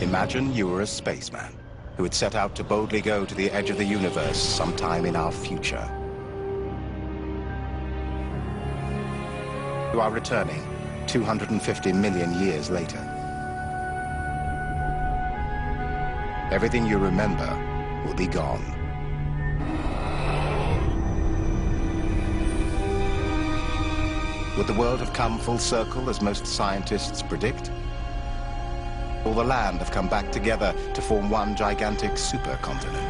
Imagine you were a spaceman who had set out to boldly go to the edge of the universe sometime in our future. You are returning 250 million years later. Everything you remember will be gone. Would the world have come full circle as most scientists predict? All the land have come back together to form one gigantic supercontinent?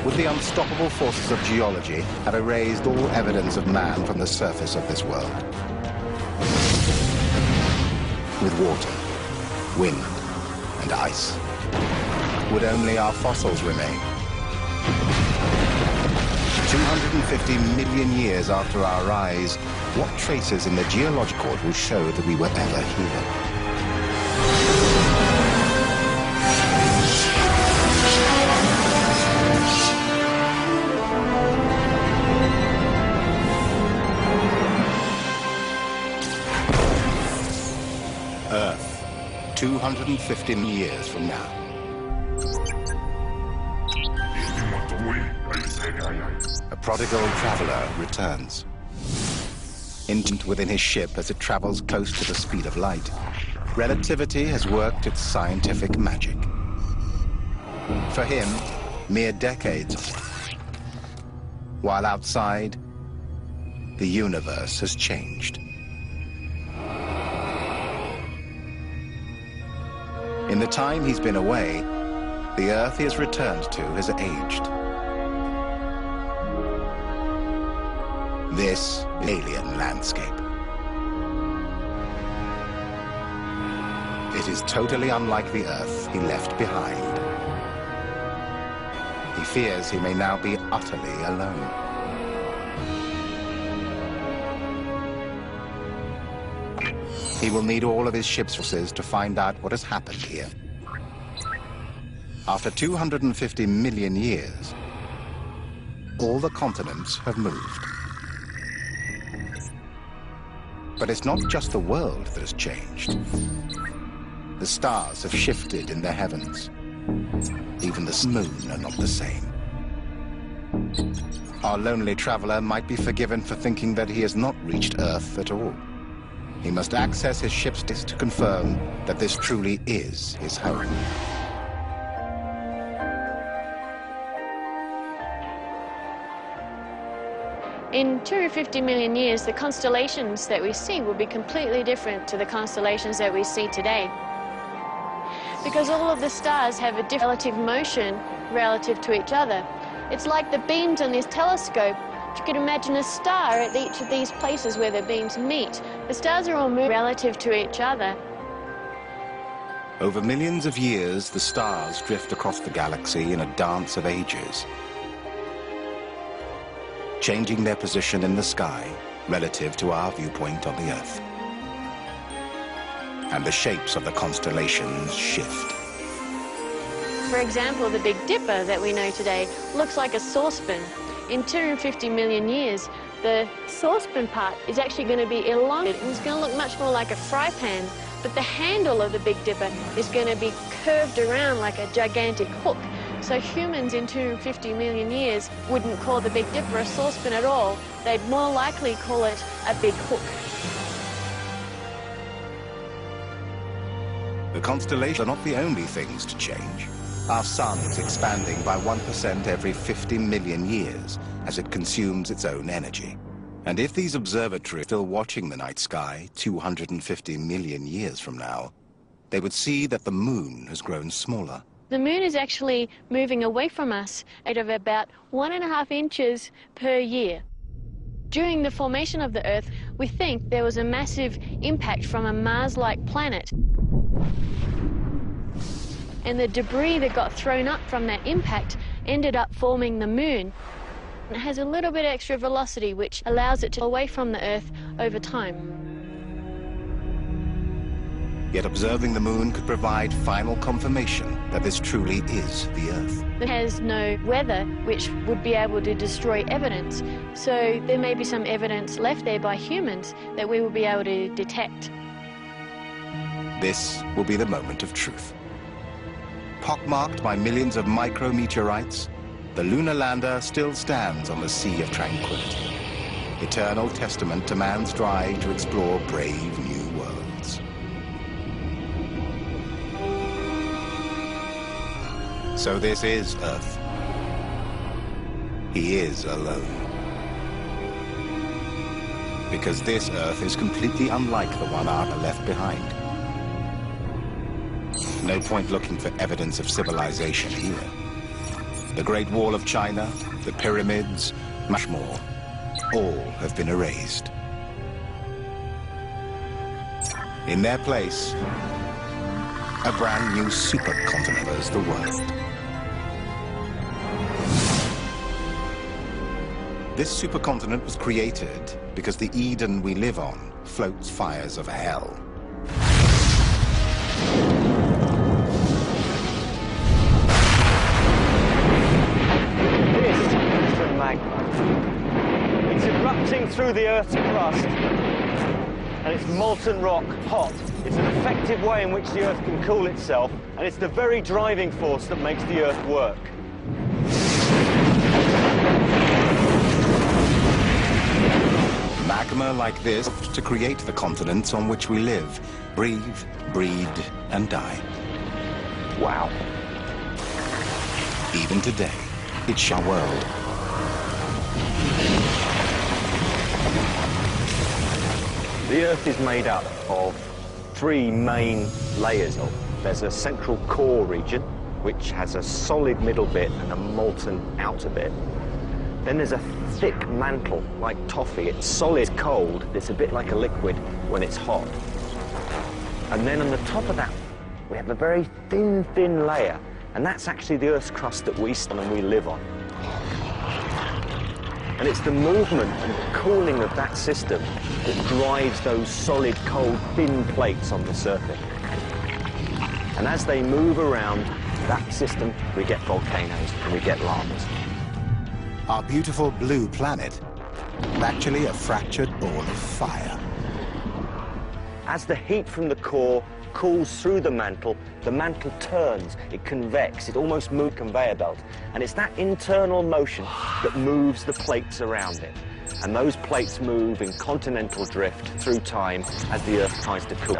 Would the unstoppable forces of geology have erased all evidence of man from the surface of this world? With water, wind, and ice, would only our fossils remain? 250 million years after our rise, what traces in the geologic record will show that we were ever here? Earth, 250 years from now. A prodigal traveler returns. Instant within his ship as it travels close to the speed of light, relativity has worked its scientific magic. For him, mere decades, while outside, the universe has changed. In the time he's been away, the Earth he has returned to has aged. This alien landscape. It is totally unlike the Earth he left behind. He fears he may now be utterly alone. He will need all of his ship's forces to find out what has happened here. After 250 million years, all the continents have moved. But it's not just the world that has changed. The stars have shifted in their heavens. Even the moon are not the same. Our lonely traveler might be forgiven for thinking that he has not reached Earth at all. He must access his ship's disk to confirm that this truly is his home. In 250 million years, the constellations that we see will be completely different to the constellations that we see today. Because all of the stars have a different relative motion relative to each other. It's like the beams on this telescope. If you could imagine a star at each of these places where the beams meet, the stars are all moving relative to each other. Over millions of years, the stars drift across the galaxy in a dance of ages, changing their position in the sky relative to our viewpoint on the Earth. And the shapes of the constellations shift. For example, the Big Dipper that we know today looks like a saucepan. In 250 million years, the saucepan part is actually going to be elongated and it's going to look much more like a fry pan, but the handle of the Big Dipper is going to be curved around like a gigantic hook. So humans in 250 million years wouldn't call the Big Dipper a saucepan at all. They'd more likely call it a big hook. The constellations are not the only things to change. Our sun is expanding by 1% every 50 million years as it consumes its own energy. And if these observatories are still watching the night sky 250 million years from now, they would see that the moon has grown smaller. The moon is actually moving away from us at about 1.5 inches per year. During the formation of the Earth, we think there was a massive impact from a Mars-like planet. And the debris that got thrown up from that impact ended up forming the moon. It has a little bit extra velocity, which allows it to go away from the Earth over time. Yet observing the moon could provide final confirmation that this truly is the Earth. It has no weather which would be able to destroy evidence, so there may be some evidence left there by humans that we will be able to detect. This will be the moment of truth. Pockmarked by millions of micrometeorites, the lunar lander still stands on the sea of tranquility. Eternal testament to man's drive to explore brave new worlds. So this is Earth. He is alone. Because this Earth is completely unlike the one Abba left behind. No point looking for evidence of civilization here. The Great Wall of China, the pyramids, much more, all have been erased. In their place, a brand new supercontinent covers the world. This supercontinent was created because the Eden we live on floats fires of hell. It's erupting through the Earth's crust, and it's molten rock, hot. It's an effective way in which the Earth can cool itself, and it's the very driving force that makes the Earth work. Magma like this to create the continents on which we live, breathe, breed, and die. Wow. Even today, it's our world. The Earth is made up of three main layers. There's a central core region, which has a solid middle bit and a molten outer bit. Then there's a thick mantle, like toffee. It's solid cold. It's a bit like a liquid when it's hot. And then on the top of that, we have a very thin layer. And that's actually the Earth's crust that we stand and we live on. And it's the movement and the cooling of that system that drives those solid, cold, thin plates on the surface. And as they move around that system, we get volcanoes and we get lavas. Our beautiful blue planet is actually a fractured ball of fire. As the heat from the core cools through the mantle turns, it convects, it almost moves conveyor belt. And it's that internal motion that moves the plates around it. And those plates move in continental drift through time as the Earth tries to cool.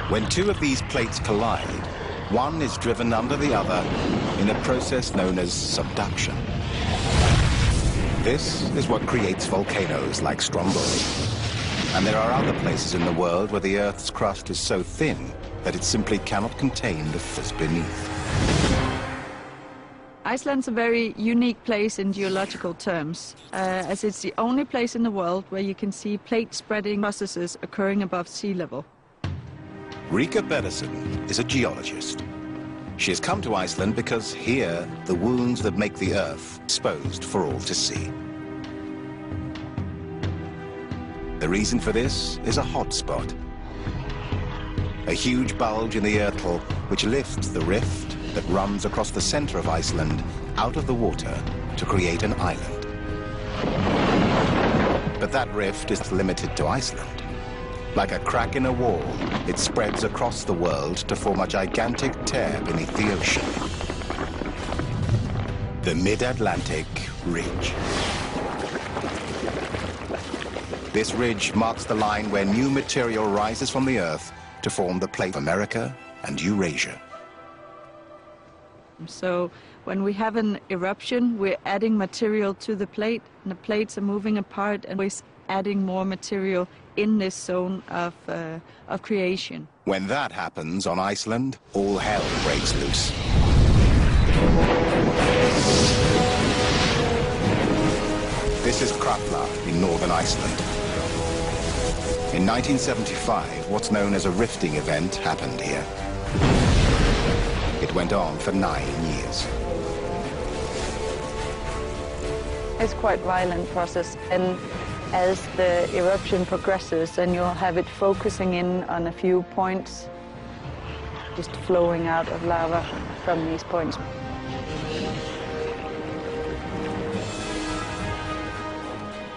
When two of these plates collide, one is driven under the other in a process known as subduction. This is what creates volcanoes like Stromboli. And there are other places in the world where the Earth's crust is so thin that it simply cannot contain the force beneath. Iceland's a very unique place in geological terms, as it's the only place in the world where you can see plate spreading processes occurring above sea level. Rika Pedersen is a geologist. She has come to Iceland because here the wounds that make the Earth exposed for all to see. The reason for this is a hot spot. A huge bulge in the Earth which lifts the rift that runs across the center of Iceland out of the water to create an island. But that rift is limited to Iceland. Like a crack in a wall, it spreads across the world to form a gigantic tear beneath the ocean. The Mid-Atlantic Ridge. This ridge marks the line where new material rises from the Earth to form the plate of America and Eurasia. So when we have an eruption, we're adding material to the plate, and the plates are moving apart, and we're adding more material in this zone of creation. When that happens on Iceland, all hell breaks loose. This is Krafla in northern Iceland. In 1975, what's known as a rifting event happened here. It went on for 9 years. It's quite a violent process, and as the eruption progresses, and you'll have it focusing in on a few points, just flowing out of lava from these points.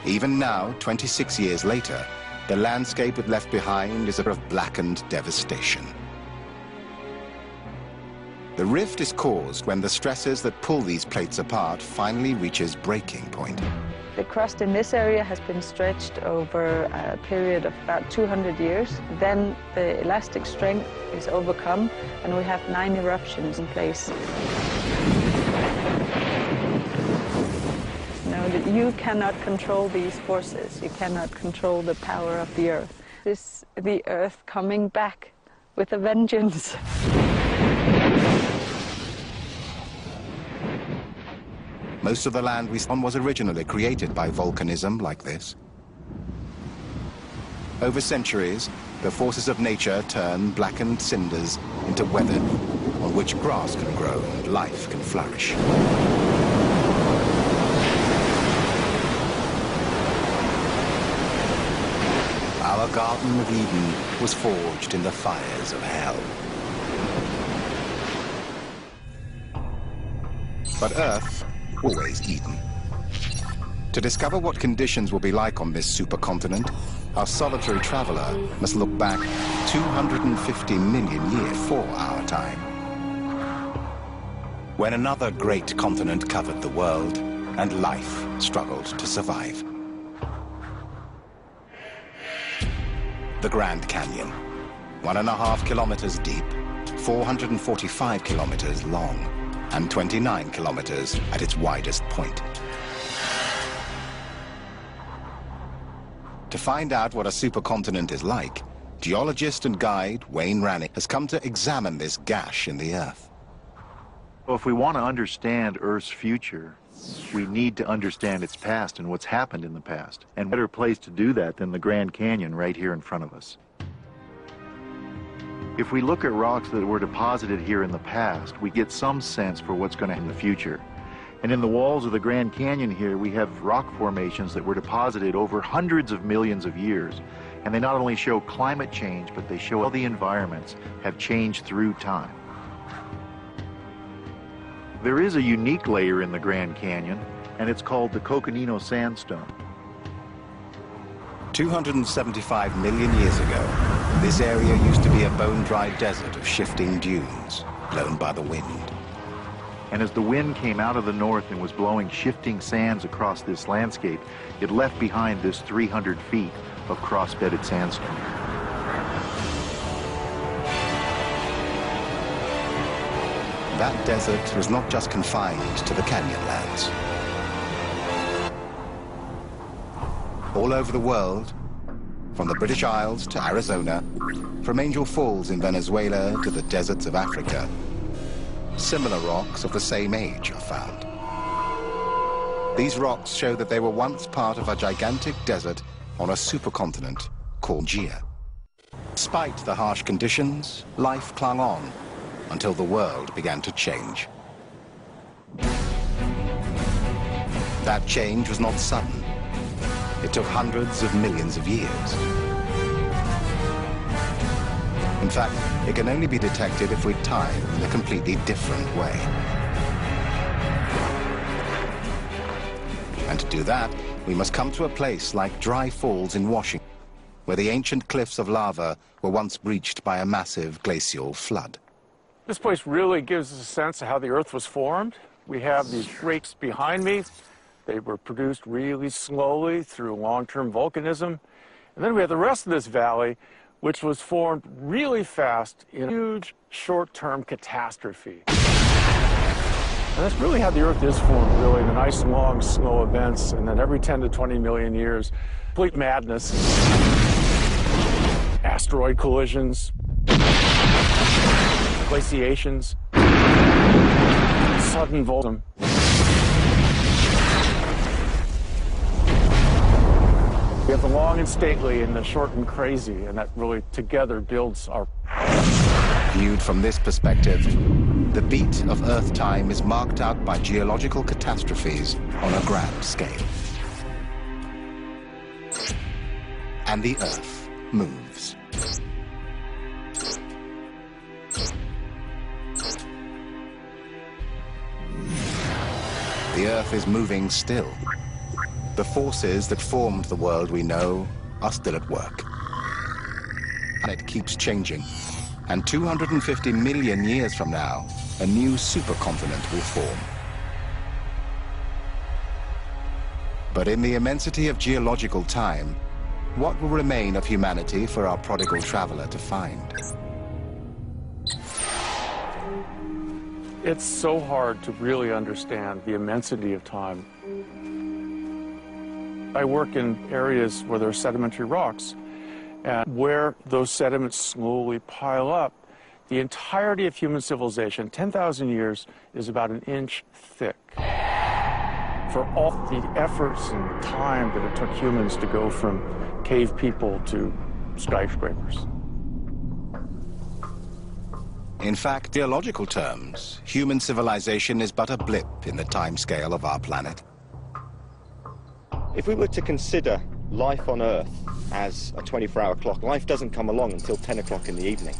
Even now, 26 years later, The landscape it left behind is of blackened devastation. The rift is caused when the stresses that pull these plates apart finally reaches breaking point. The crust in this area has been stretched over a period of about 200 years. Then the elastic strength is overcome, and we have 9 eruptions in place. Know that you cannot control these forces. You cannot control the power of the Earth. This is the Earth coming back with a vengeance. Most of the land we stand on was originally created by volcanism like this. Over centuries, the forces of nature turn blackened cinders into weather on which grass can grow and life can flourish. Our Garden of Eden was forged in the fires of hell. But Earth, always Eden. To discover what conditions will be like on this supercontinent, our solitary traveler must look back 250 million years before our time, when another great continent covered the world and life struggled to survive. The Grand Canyon, 1.5 kilometers deep, 445 kilometers long, and 29 kilometers at its widest point. To find out what a supercontinent is like, geologist and guide Wayne Rannick has come to examine this gash in the Earth. Well, if we want to understand Earth's future, we need to understand its past and what's happened in the past. And better place to do that than the Grand Canyon right here in front of us. If we look at rocks that were deposited here in the past, we get some sense for what's going to happen in the future. And in the walls of the Grand Canyon here, we have rock formations that were deposited over hundreds of millions of years. And they not only show climate change, but they show how the environments have changed through time. There is a unique layer in the Grand Canyon, and it's called the Coconino Sandstone. 275 million years ago, this area used to be a bone-dry desert of shifting dunes, blown by the wind. And as the wind came out of the north and was blowing shifting sands across this landscape, it left behind this 300 feet of cross-bedded sandstone. That desert was not just confined to the Canyonlands. All over the world, from the British Isles to Arizona, from Angel Falls in Venezuela to the deserts of Africa, similar rocks of the same age are found. These rocks show that they were once part of a gigantic desert on a supercontinent called Gaea. Despite the harsh conditions, life clung on until the world began to change. That change was not sudden. It took hundreds of millions of years. In fact, it can only be detected if we time in a completely different way. And to do that, we must come to a place like Dry Falls in Washington, where the ancient cliffs of lava were once breached by a massive glacial flood. This place really gives us a sense of how the Earth was formed. We have these breaks behind me. They were produced really slowly through long-term volcanism. And then we have the rest of this valley, which was formed really fast in a huge short-term catastrophe. And that's really how the Earth is formed, really, the nice, long, slow events, and then every 10 to 20 million years, complete madness, asteroid collisions, glaciations, sudden volcanism. We have the long and stately and the short and crazy, and that really together builds our... Viewed from this perspective, the beat of Earth time is marked out by geological catastrophes on a grand scale. And the Earth moves. The Earth is moving still. The forces that formed the world we know are still at work. And it keeps changing, and 250 million years from now, a new supercontinent will form. But in the immensity of geological time, what will remain of humanity for our prodigal traveler to find? It's so hard to really understand the immensity of time. I work in areas where there are sedimentary rocks, and where those sediments slowly pile up, the entirety of human civilization, 10,000 years, is about an inch thick. For all the efforts and time that it took humans to go from cave people to skyscrapers. In fact, geological terms, human civilization is but a blip in the timescale of our planet. If we were to consider life on Earth as a 24-hour clock, life doesn't come along until 10 o'clock in the evening.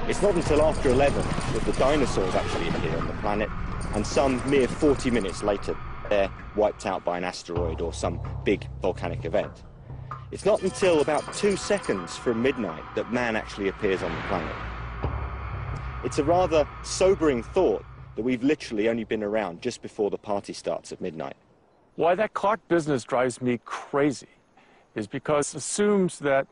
It's not until after 11 that the dinosaurs actually appear on the planet, and some mere 40 minutes later they're wiped out by an asteroid or some big volcanic event. It's not until about 2 seconds from midnight that man actually appears on the planet. It's a rather sobering thought that we've literally only been around just before the party starts at midnight. Why that clock business drives me crazy is because it assumes that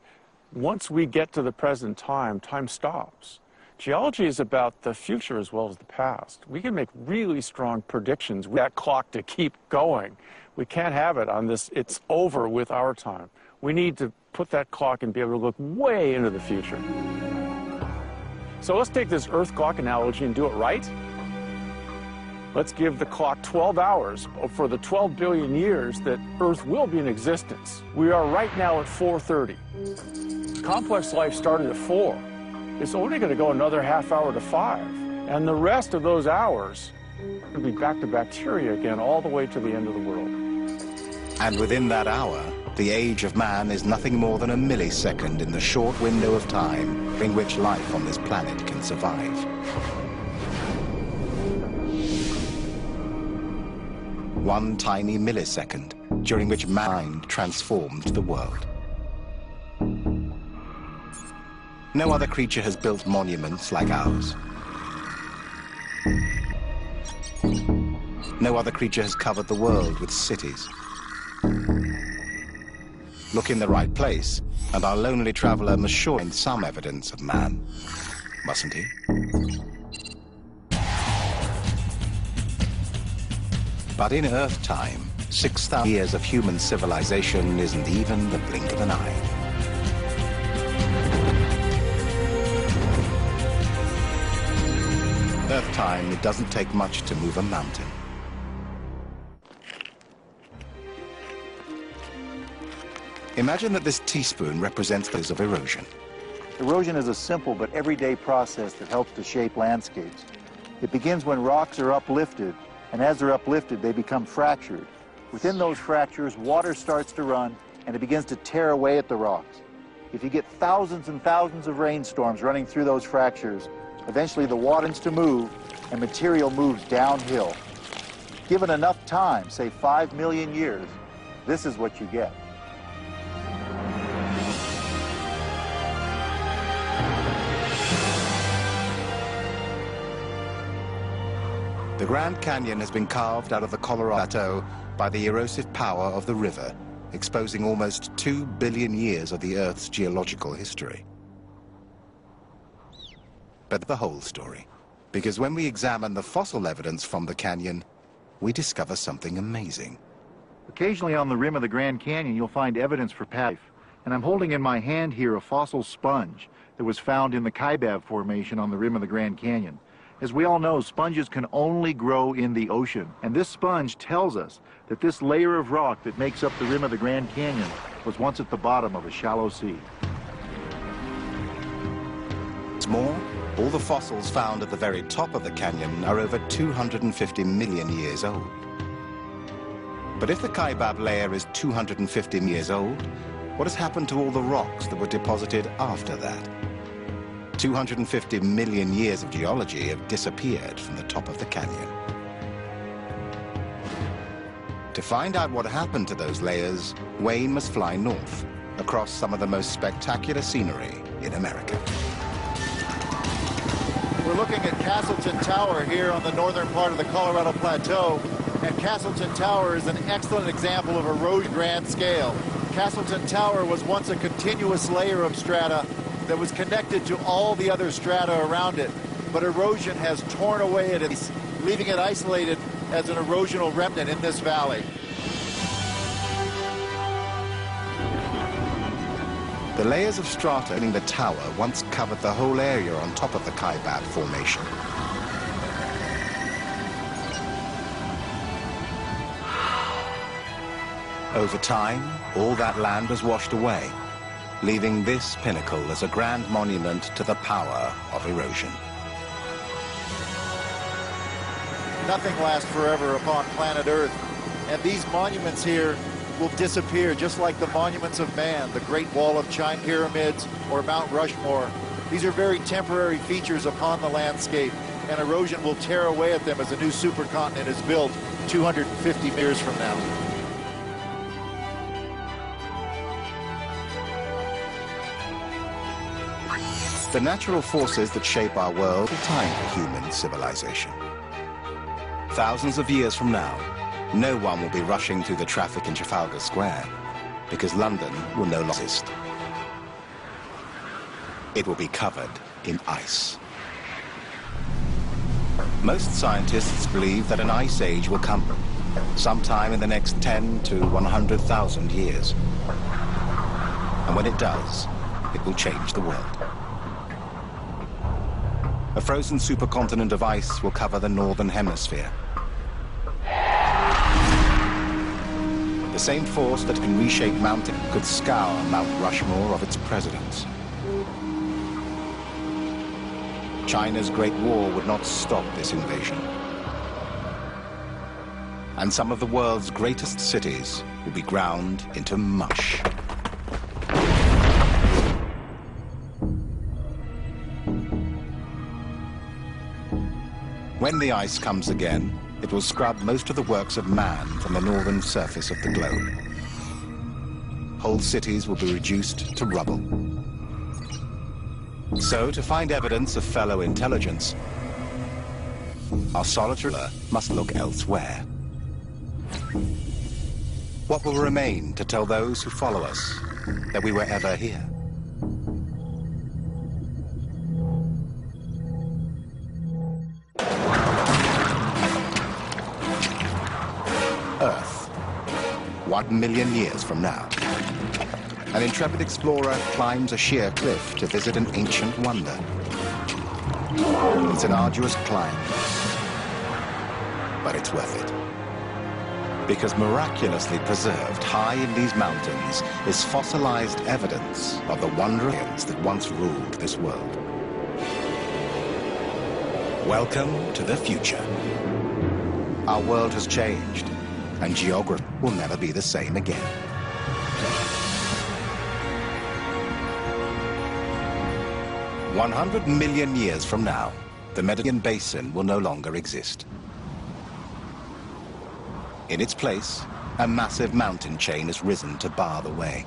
once we get to the present time, time stops. Geology is about the future as well as the past. We can make really strong predictions with that clock to keep going. We can't have it on this, it's over with our time. We need to put that clock and be able to look way into the future. So let's take this Earth clock analogy and do it right. Let's give the clock 12 hours for the 12 billion years that Earth will be in existence. We are right now at 4:30. Complex life started at 4. It's only going to go another half hour to 5. And the rest of those hours will be back to bacteria again all the way to the end of the world. And within that hour, the age of man is nothing more than a millisecond in the short window of time in which life on this planet can survive. One tiny millisecond during which mind transformed the world. No other creature has built monuments like ours. No other creature has covered the world with cities. Look in the right place, and our lonely traveler must sure find some evidence of man, mustn't he? But in Earth time, 6,000 years of human civilization isn't even the blink of an eye. Earth time, it doesn't take much to move a mountain. Imagine that this teaspoon represents the of erosion. Erosion is a simple but everyday process that helps to shape landscapes. It begins when rocks are uplifted, and as they're uplifted, they become fractured. Within those fractures, water starts to run, and it begins to tear away at the rocks. If you get thousands and thousands of rainstorms running through those fractures, eventually the water begins to move, and material moves downhill. Given enough time, say 5 million years, this is what you get. The Grand Canyon has been carved out of the Colorado Plateau by the erosive power of the river, exposing almost 2 billion years of the Earth's geological history. But the whole story, because when we examine the fossil evidence from the canyon, we discover something amazing. Occasionally on the rim of the Grand Canyon, you'll find evidence for life. And I'm holding in my hand here a fossil sponge that was found in the Kaibab Formation on the rim of the Grand Canyon. As we all know, sponges can only grow in the ocean. And this sponge tells us that this layer of rock that makes up the rim of the Grand Canyon was once at the bottom of a shallow sea. What's more, all the fossils found at the very top of the canyon are over 250 million years old. But if the Kaibab layer is 250 years old, what has happened to all the rocks that were deposited after that? 250 million years of geology have disappeared from the top of the canyon. To find out what happened to those layers, Wayne must fly north, across some of the most spectacular scenery in America. We're looking at Castleton Tower here on the northern part of the Colorado Plateau, and Castleton Tower is an excellent example of erosion grand scale. Castleton Tower was once a continuous layer of strata that was connected to all the other strata around it, but erosion has torn away at it, leaving it isolated as an erosional remnant in this valley. The layers of strata in the tower once covered the whole area on top of the Kaibab Formation. Over time, all that land was washed away, leaving this pinnacle as a grand monument to the power of erosion. Nothing lasts forever upon planet Earth, and these monuments here will disappear just like the monuments of man, the Great Wall of China Pyramids or Mount Rushmore. These are very temporary features upon the landscape, and erosion will tear away at them as a new supercontinent is built 250 years from now. The natural forces that shape our world are time for human civilization. Thousands of years from now, no one will be rushing through the traffic in Trafalgar Square because London will no longer exist. It will be covered in ice. Most scientists believe that an ice age will come sometime in the next 10 to 100,000 years. And when it does, it will change the world. A frozen supercontinent of ice will cover the northern hemisphere. The same force that can reshape mountain could scour Mount Rushmore of its presidents. China's Great War would not stop this invasion. And some of the world's greatest cities will be ground into mush. When the ice comes again, it will scrub most of the works of man from the northern surface of the globe. Whole cities will be reduced to rubble. So, to find evidence of fellow intelligence, our solitary must look elsewhere. What will remain to tell those who follow us that we were ever here? Earth, 1 million years from now. An intrepid explorer climbs a sheer cliff to visit an ancient wonder. It's an arduous climb, but it's worth it. Because miraculously preserved high in these mountains is fossilized evidence of the wonders that once ruled this world. Welcome to the future. Our world has changed, and geography will never be the same again. "100 million years from now, the Mediterranean basin will no longer exist. In its place, a massive mountain chain has risen to bar the way.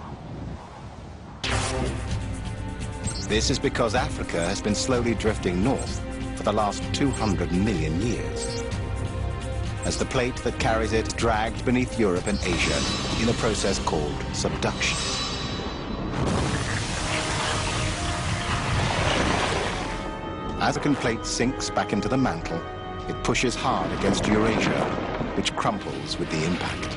This is because Africa has been slowly drifting north for the last 200 million years, as the plate that carries it dragged beneath Europe and Asia in a process called subduction. As the plate sinks back into the mantle, it pushes hard against Eurasia, which crumples with the impact.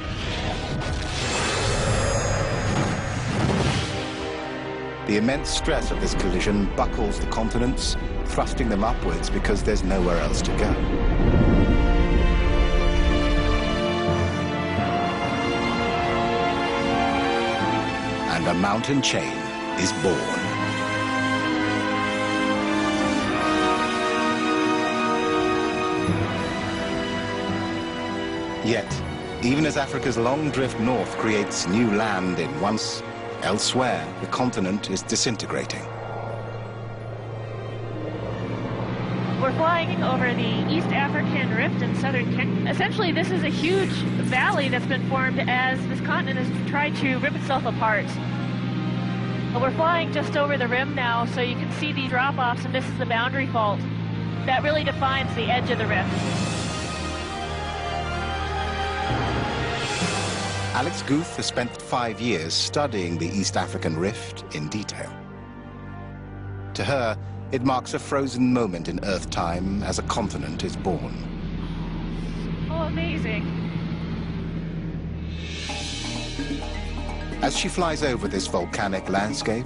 The immense stress of this collision buckles the continents, thrusting them upwards because there's nowhere else to go. And a mountain chain is born. Yet, even as Africa's long drift north creates new land in once, elsewhere the continent is disintegrating. We're flying over the East African Rift in southern Kenya. Essentially, this is a huge valley that's been formed as this continent has tried to rip itself apart. Well, we're flying just over the rim now, so you can see the drop-offs, and this is the boundary fault. That really defines the edge of the rift. Alex Guth has spent 5 years studying the East African Rift in detail. To her, it marks a frozen moment in Earth time as a continent is born. Oh, amazing. As she flies over this volcanic landscape,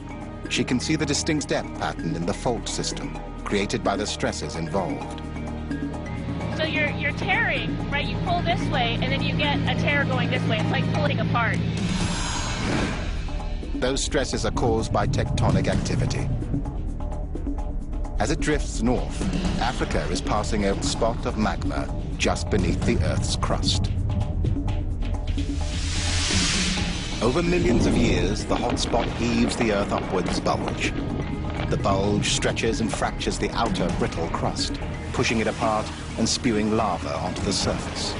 she can see the distinct depth pattern in the fault system created by the stresses involved. So you're tearing, right? You pull this way, and then you get a tear going this way. It's like pulling apart. Those stresses are caused by tectonic activity. As it drifts north, Africa is passing a spot of magma just beneath the Earth's crust. Over millions of years, the hot spot heaves the Earth upwards bulge. The bulge stretches and fractures the outer brittle crust, pushing it apart and spewing lava onto the surface.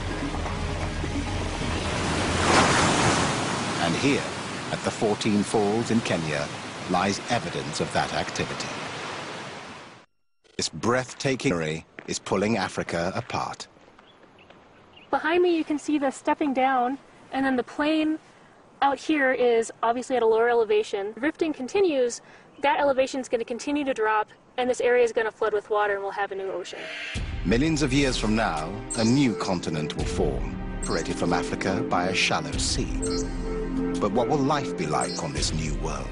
And here, at the 14 Falls in Kenya, lies evidence of that activity. This breathtaking scenery is pulling Africa apart. Behind me, you can see the stepping down, and then the plain out here is obviously at a lower elevation. The rifting continues, that elevation is going to continue to drop, and this area is going to flood with water, and we'll have a new ocean. Millions of years from now, a new continent will form, separated from Africa by a shallow sea. But what will life be like on this new world?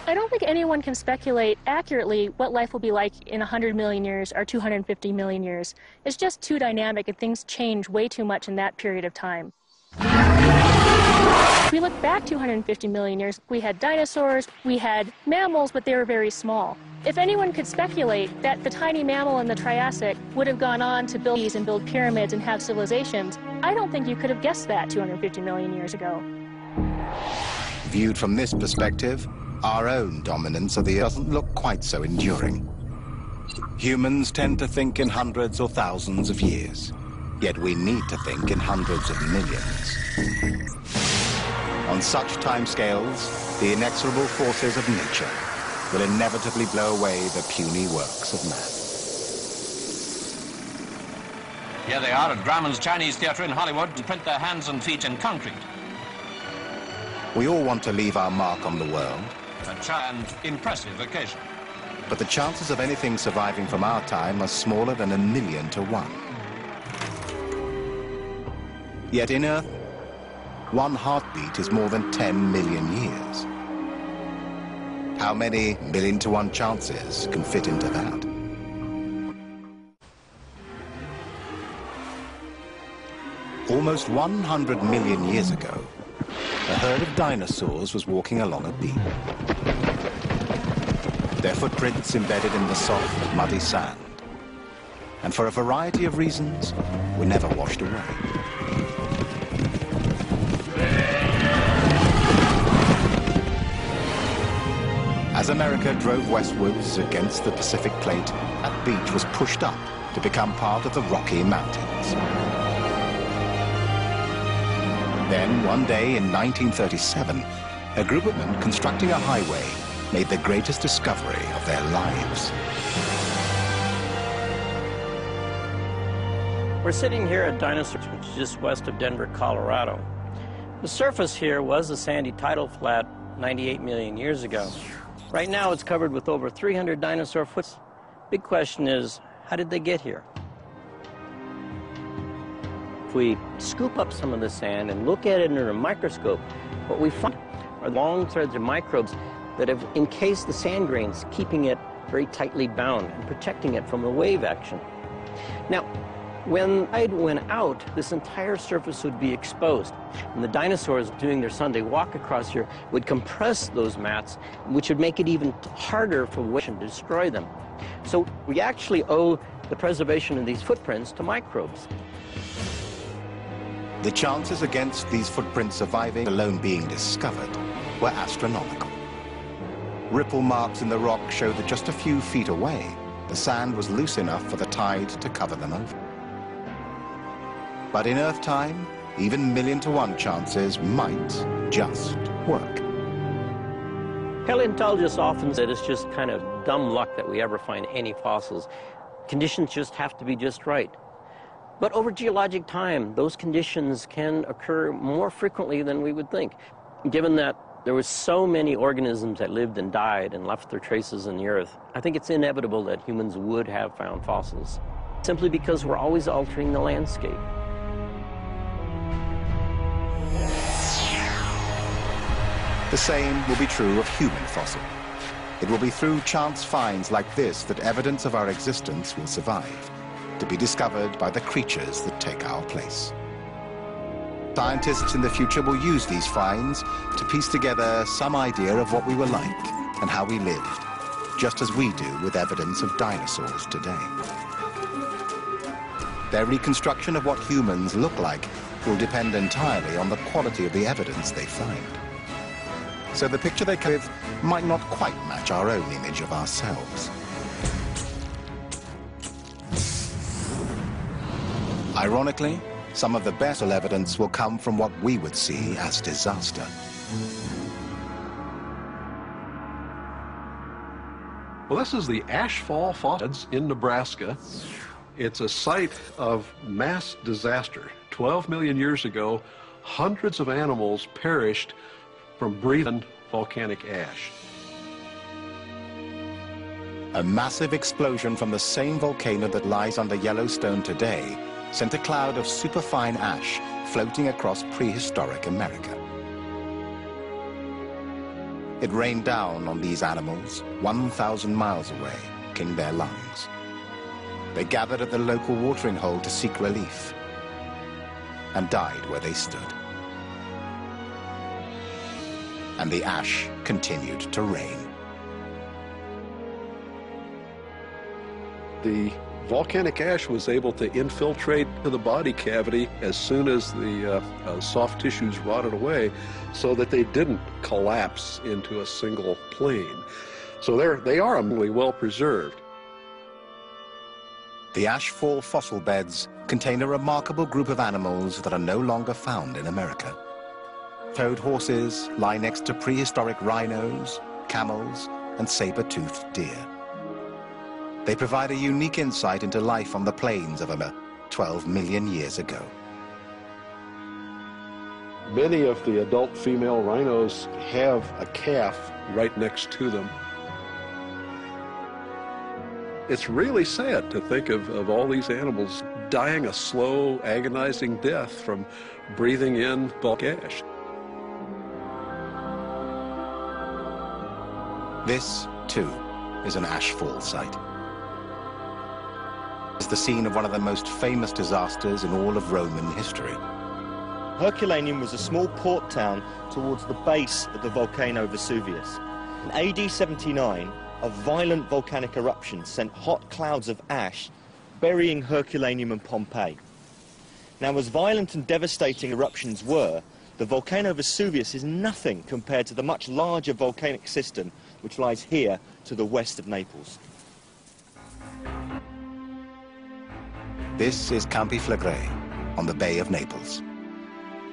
I don't think anyone can speculate accurately what life will be like in 100 million years or 250 million years. It's just too dynamic, and things change way too much in that period of time. If we look back 250 million years, we had dinosaurs, we had mammals, but they were very small. If anyone could speculate that the tiny mammal in the Triassic would have gone on to build these and build pyramids and have civilizations, I don't think you could have guessed that 250 million years ago. Viewed from this perspective, our own dominance of the Earth doesn't look quite so enduring. Humans tend to think in hundreds or thousands of years, yet we need to think in hundreds of millions. On such timescales, the inexorable forces of nature will inevitably blow away the puny works of man. Here they are at Grauman's Chinese Theatre in Hollywood to print their hands and feet in concrete. We all want to leave our mark on the world. A and impressive occasion. But the chances of anything surviving from our time are smaller than 1,000,000 to 1. Yet in Earth, one heartbeat is more than 10 million years. How many 1,000,000 to 1 chances can fit into that? Almost 100 million years ago, a herd of dinosaurs was walking along a beach. Their footprints embedded in the soft, muddy sand, and for a variety of reasons, were never washed away. As America drove westwards against the Pacific Plate, that beach was pushed up to become part of the Rocky Mountains. Then, one day in 1937, a group of men constructing a highway made the greatest discovery of their lives. We're sitting here at Dinosaurs, which is just west of Denver, Colorado. The surface here was a sandy tidal flat 98 million years ago. Right now it's covered with over 300 dinosaur footprints. Big question is, how did they get here? If we scoop up some of the sand and look at it under a microscope, what we find are long threads of microbes that have encased the sand grains, keeping it very tightly bound and protecting it from the wave action. Now, when the tide went out, this entire surface would be exposed. And the dinosaurs doing their Sunday walk across here would compress those mats, which would make it even harder for waves to destroy them. So we actually owe the preservation of these footprints to microbes. The chances against these footprints surviving, alone being discovered, were astronomical. Ripple marks in the rock showed that just a few feet away, the sand was loose enough for the tide to cover them over. But in Earth time, even 1,000,000 to 1 chances might just work. Paleontologists often say it's just kind of dumb luck that we ever find any fossils. Conditions just have to be just right. But over geologic time, those conditions can occur more frequently than we would think. Given that there were so many organisms that lived and died and left their traces in the earth, I think it's inevitable that humans would have found fossils, simply because we're always altering the landscape. The same will be true of human fossil. It will be through chance finds like this that evidence of our existence will survive, to be discovered by the creatures that take our place. Scientists in the future will use these finds to piece together some idea of what we were like and how we lived, just as we do with evidence of dinosaurs today. Their reconstruction of what humans look like will depend entirely on the quality of the evidence they find. So the picture they come with might not quite match our own image of ourselves. Ironically, some of the best evidence will come from what we would see as disaster. Well, this is the Ashfall Fossils in Nebraska. It's a site of mass disaster. 12 million years ago, hundreds of animals perished from breathing volcanic ash. A massive explosion from the same volcano that lies under Yellowstone today sent a cloud of superfine ash floating across prehistoric America. It rained down on these animals 1,000 miles away, killing their lungs. They gathered at the local watering hole to seek relief and died where they stood. And the ash continued to rain. The volcanic ash was able to infiltrate to the body cavity as soon as the soft tissues rotted away, so that they didn't collapse into a single plane. So they are really well preserved. The Ashfall fossil beds contain a remarkable group of animals that are no longer found in America. Toed horses lie next to prehistoric rhinos, camels, and saber-toothed deer. They provide a unique insight into life on the plains of America 12 million years ago. Many of the adult female rhinos have a calf right next to them. It's really sad to think of all these animals dying a slow, agonizing death from breathing in volcanic ash. This, too, is an ashfall site. It's the scene of one of the most famous disasters in all of Roman history. Herculaneum was a small port town towards the base of the volcano Vesuvius. In AD 79, a violent volcanic eruption sent hot clouds of ash burying Herculaneum and Pompeii. Now, as violent and devastating eruptions were, the volcano Vesuvius is nothing compared to the much larger volcanic system which lies here to the west of Naples. This is Campi Flegrei on the Bay of Naples.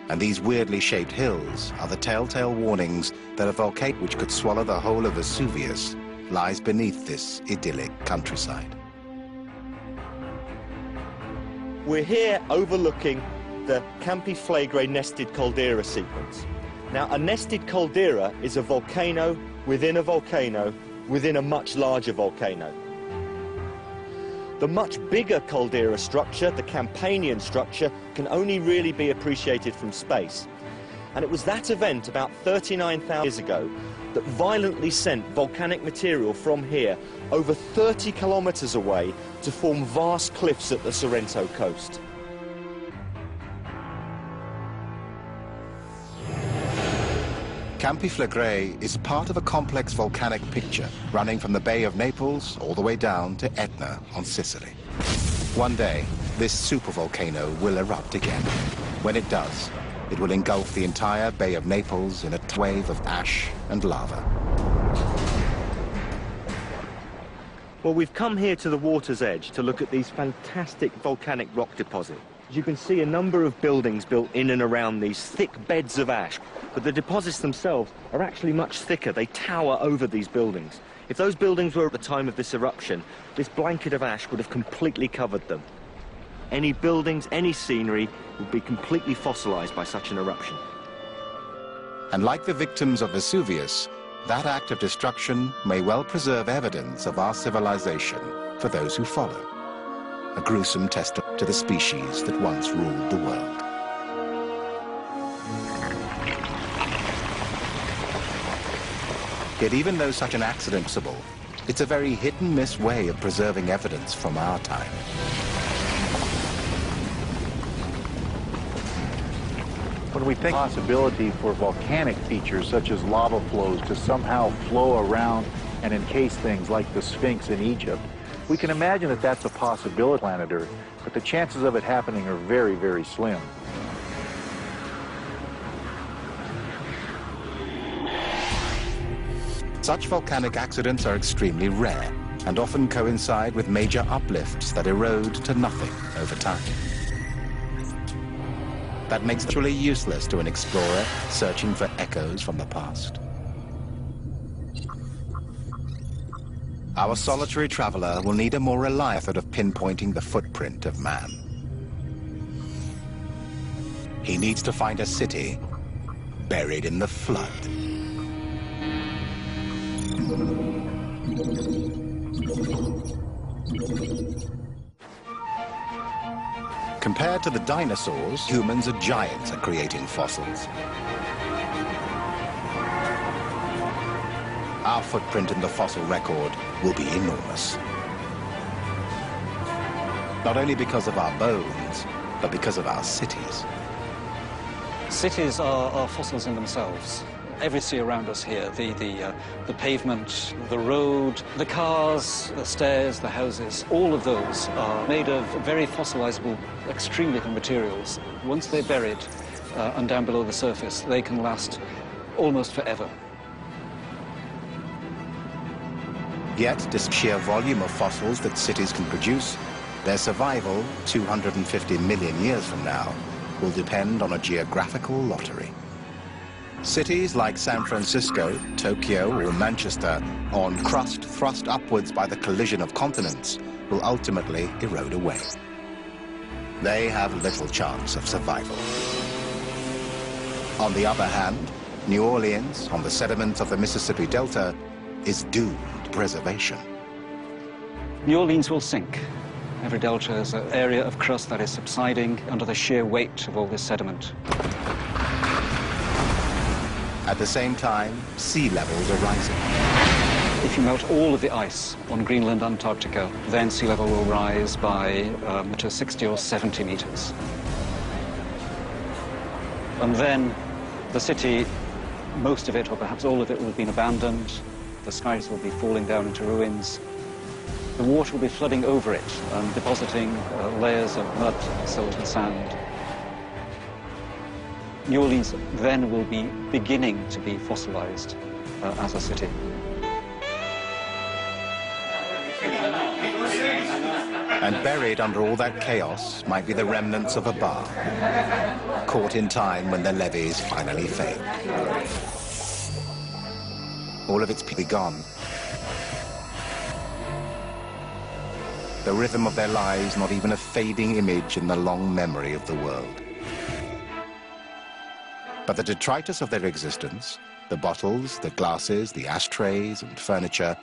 And these weirdly shaped hills are the telltale warnings that a volcano which could swallow the whole of Vesuvius lies beneath this idyllic countryside. We're here overlooking the Campi Flegrei nested caldera sequence. Now, a nested caldera is a volcano within a much larger volcano. The much bigger caldera structure, the Campanian structure, can only really be appreciated from space. And it was that event about 39,000 years ago that violently sent volcanic material from here over 30 kilometers away to form vast cliffs at the Sorrento coast. Campi Flegrei is part of a complex volcanic picture running from the Bay of Naples all the way down to Etna on Sicily. One day, this supervolcano will erupt again. When it does, it will engulf the entire Bay of Naples in a wave of ash and lava. Well, we've come here to the water's edge to look at these fantastic volcanic rock deposits. As you can see, a number of buildings built in and around these thick beds of ash, but the deposits themselves are actually much thicker. They tower over these buildings. If those buildings were at the time of this eruption, this blanket of ash would have completely covered them. Any buildings, any scenery would be completely fossilized by such an eruption. And like the victims of Vesuvius, that act of destruction may well preserve evidence of our civilization for those who follow. A gruesome testament to the species that once ruled the world. Yet even though such an accident is possible, it's a very hit-and-miss way of preserving evidence from our time. When we think possibility for volcanic features such as lava flows to somehow flow around and encase things like the Sphinx in Egypt, we can imagine that that's a possibility on planet Earth, but the chances of it happening are very, very slim. Such volcanic accidents are extremely rare and often coincide with major uplifts that erode to nothing over time. That makes it truly useless to an explorer searching for echoes from the past. Our solitary traveler will need a more reliable method of pinpointing the footprint of man. He needs to find a city buried in the flood. Compared to the dinosaurs, humans are giants at creating fossils. Our footprint in the fossil record will be enormous. Not only because of our bones, but because of our cities. Cities are fossils in themselves. Every city around us here, the pavement, the road, the cars, the stairs, the houses, all of those are made of very fossilizable, extremely materials. Once they're buried and down below the surface, they can last almost forever. Yet, despite sheer volume of fossils that cities can produce, their survival 250 million years from now will depend on a geographical lottery. Cities like San Francisco, Tokyo, or Manchester, on crust thrust upwards by the collision of continents, will ultimately erode away. They have little chance of survival. On the other hand, New Orleans, on the sediments of the Mississippi Delta, is doomed to preservation. New Orleans will sink. Every delta is an area of crust that is subsiding under the sheer weight of all this sediment. At the same time, sea levels are rising. If you melt all of the ice on Greenland, Antarctica, then sea level will rise by to 60 or 70 meters. And then the city, most of it, or perhaps all of it, will have been abandoned. The skies will be falling down into ruins. The water will be flooding over it and depositing layers of mud, silt and sand. New Orleans then will be beginning to be fossilized as a city. And buried under all that chaos might be the remnants of a bar, caught in time when the levees finally failed. All of its people gone. The rhythm of their lives not even a fading image in the long memory of the world. But the detritus of their existence, the bottles, the glasses, the ashtrays and furniture,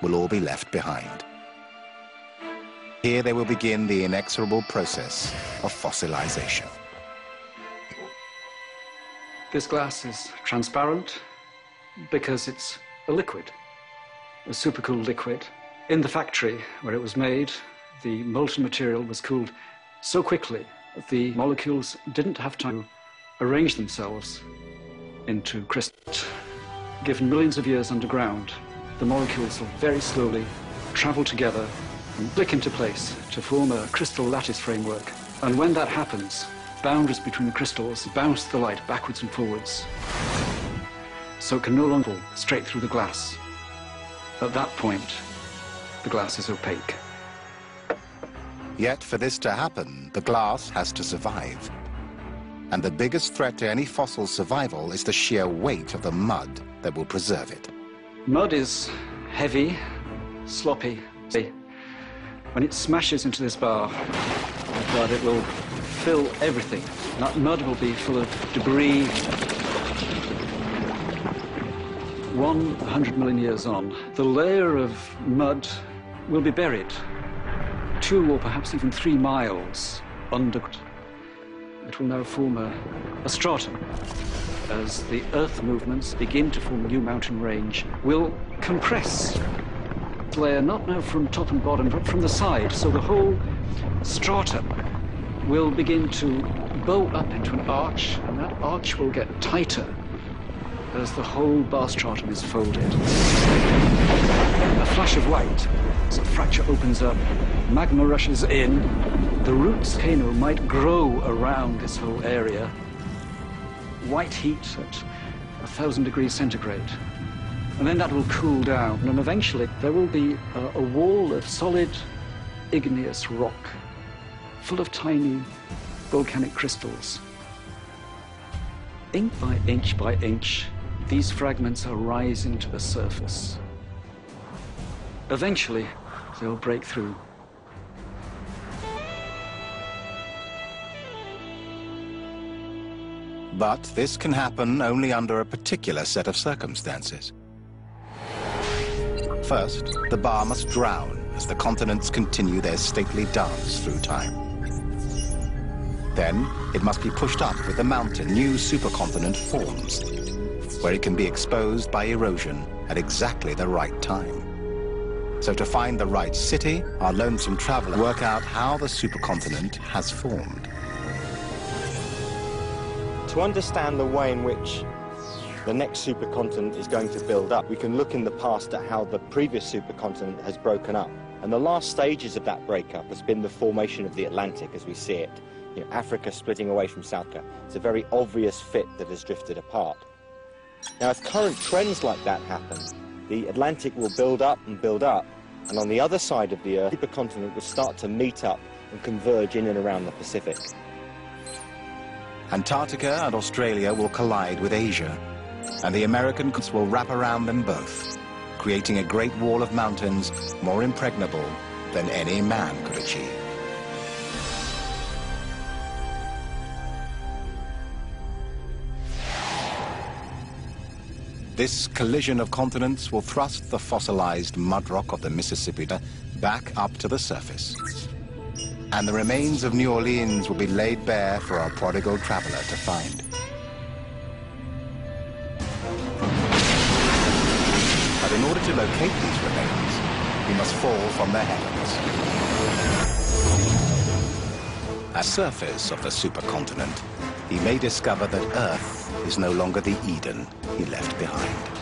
will all be left behind. Here they will begin the inexorable process of fossilization. This glass is transparent because it's a liquid, a supercooled liquid. In the factory where it was made, the molten material was cooled so quickly that the molecules didn't have time to arrange themselves into crystals. Given millions of years underground, the molecules will very slowly travel together and click into place to form a crystal lattice framework. And when that happens, boundaries between the crystals bounce the light backwards and forwards, so it can no longer fall straight through the glass. At that point, the glass is opaque. Yet for this to happen, the glass has to survive. And the biggest threat to any fossil's survival is the sheer weight of the mud that will preserve it. Mud is heavy, sloppy. When it smashes into this bar, it will fill everything. That mud will be full of debris. 100 million years on, the layer of mud will be buried 2 or perhaps even 3 miles under. It will now form a stratum. As the Earth movements begin to form a new mountain range, will compress the layer not now from top and bottom, but from the side. So the whole strata will begin to bow up into an arch, and that arch will get tighter as the whole bar stratum is folded. A flash of light, as a fracture opens up, magma rushes in, the roots of the volcano might grow around this whole area. White heat at 1,000 degrees centigrade. And then that will cool down, and eventually there will be a wall of solid igneous rock, full of tiny volcanic crystals. Inch by inch, these fragments are rising to the surface. Eventually, they'll break through. But this can happen only under a particular set of circumstances. First, the bar must drown as the continents continue their stately dance through time. Then, it must be pushed up with the mountain new supercontinent forms, where it can be exposed by erosion at exactly the right time. So to find the right city, our lonesome traveler work out how the supercontinent has formed. To understand the way in which the next supercontinent is going to build up, we can look in the past at how the previous supercontinent has broken up. And the last stages of that breakup has been the formation of the Atlantic as we see it. You know, Africa splitting away from South America. It's a very obvious fit that has drifted apart. Now, if current trends like that happen, the Atlantic will build up, and on the other side of the Earth, the supercontinent will start to meet up and converge in and around the Pacific. Antarctica and Australia will collide with Asia, and the American coasts will wrap around them both, creating a great wall of mountains more impregnable than any man could achieve. This collision of continents will thrust the fossilized mud rock of the Mississippi back up to the surface. And the remains of New Orleans will be laid bare for our prodigal traveler to find. But in order to locate these remains, we must fall from the heavens. At the surface of the supercontinent, he may discover that Earth is no longer the Eden he left behind.